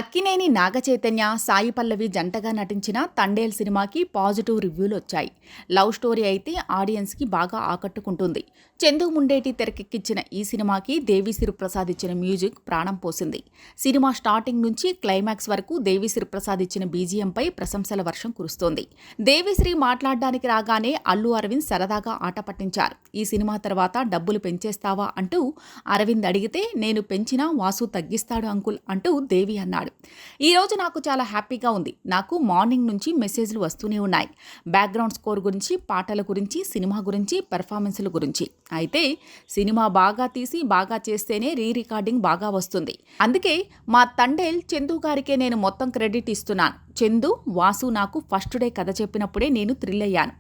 అక్కినేని నాగచైతన్య, సాయి పల్లవి జంటగా నటించిన తండేల్ సినిమాకి పాజిటివ్ రివ్యూలు వచ్చాయి. లవ్ స్టోరీ అయితే ఆడియన్స్కి బాగా ఆకట్టుకుంటుంది. చందు ముండేటి తెరకెక్కించిన ఈ సినిమాకి దేవిశ్రీ ప్రసాద్ ఇచ్చిన మ్యూజిక్ ప్రాణం పోసింది. సినిమా స్టార్టింగ్ నుంచి క్లైమాక్స్ వరకు దేవిశ్రీ ప్రసాద్ ఇచ్చిన బీజిఎంపై ప్రశంసల వర్షం కురుస్తోంది. దేవిశ్రీ మాట్లాడడానికి రాగానే అల్లు అరవింద్ సరదాగా ఆట పట్టించారు. ఈ సినిమా తర్వాత డబ్బులు పెంచేస్తావా అంటూ అరవింద్ అడిగితే, నేను పెంచినా వాసు తగ్గిస్తాడు అంకుల్ అంటూ దేవి అన్నాడు. ఈరోజు నాకు చాలా హ్యాపీగా ఉంది. నాకు మార్నింగ్ నుంచి మెసేజ్లు వస్తూనే ఉన్నాయి. బ్యాక్గ్రౌండ్ స్కోర్ గురించి, పాటల గురించి, సినిమా గురించి, పెర్ఫార్మెన్స్ల గురించి. అయితే సినిమా బాగా తీసి బాగా చేస్తేనే రికార్డింగ్ బాగా వస్తుంది. అందుకే మా తండేల్ చందు గారికే నేను మొత్తం క్రెడిట్ ఇస్తున్నాను. చందు, వాసు నాకు ఫస్ట్ డే కథ చెప్పినప్పుడే నేను థ్రిల్ అయ్యాను.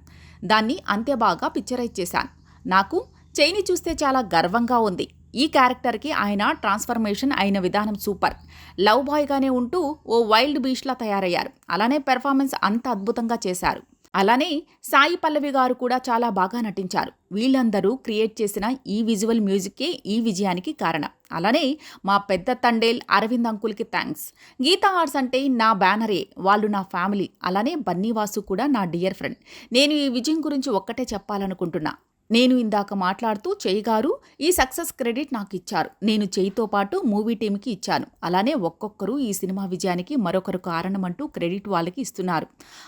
దాన్ని అంతే బాగా పిక్చరైజ్ చేశాను. నాకు చైని చూస్తే చాలా గర్వంగా ఉంది. ఈ క్యారెక్టర్కి ఆయన ట్రాన్స్ఫర్మేషన్ అయిన విధానం సూపర్. లవ్ బాయ్గానే ఉంటూ ఓ వైల్డ్ బీచ్లా తయారయ్యారు. అలానే పెర్ఫార్మెన్స్ అంత అద్భుతంగా చేశారు. అలానే సాయి పల్లవి గారు కూడా చాలా బాగా నటించారు. వీళ్ళందరూ క్రియేట్ చేసిన ఈ విజువల్ మ్యూజిక్కే ఈ విజయానికి కారణం. అలానే మా పెద్ద తండేల్ అరవింద్ అంకుల్కి థ్యాంక్స్. గీతా ఆర్ట్స్ అంటే నా బ్యానరే, వాళ్ళు నా ఫ్యామిలీ. అలానే బన్నీవాసు కూడా నా డియర్ ఫ్రెండ్. నేను ఈ విజయం గురించి ఒక్కటే చెప్పాలనుకుంటున్నా. నేను ఇందాక మాట్లాడుతూ చెయ్యి గారు ఈ సక్సెస్ క్రెడిట్ నాకు ఇచ్చారు. నేను చెయ్యితో పాటు మూవీ టీంకి ఇచ్చాను. అలానే ఒక్కొక్కరు ఈ సినిమా విజయానికి మరొకరు కారణమంటూ క్రెడిట్ వాళ్ళకి ఇస్తున్నారు.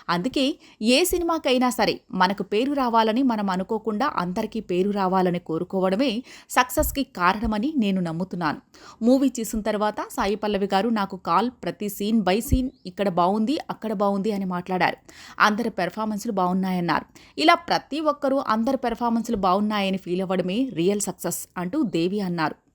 అందుకే ఏ సినిమాకైనా సరే మనకు పేరు రావాలని మనం అనుకోకుండా అందరికీ పేరు రావాలని కోరుకోవడమే సక్సెస్కి కారణమని నేను నమ్ముతున్నాను. మూవీ చూసిన తర్వాత సాయి పల్లవి గారు నాకు కాల్, ప్రతి సీన్ బై సీన్ ఇక్కడ బాగుంది, అక్కడ బాగుంది అని మాట్లాడారు. అందరి పెర్ఫార్మెన్స్లు బాగున్నాయన్నారు. ఇలా ప్రతి ఒక్కరూ అందరి పెర్ఫార్మెన్స్ బాగున్నాయని ఫీల్ అవ్వడమే రియల్ సక్సెస్ అంటూ దేవి అన్నారు.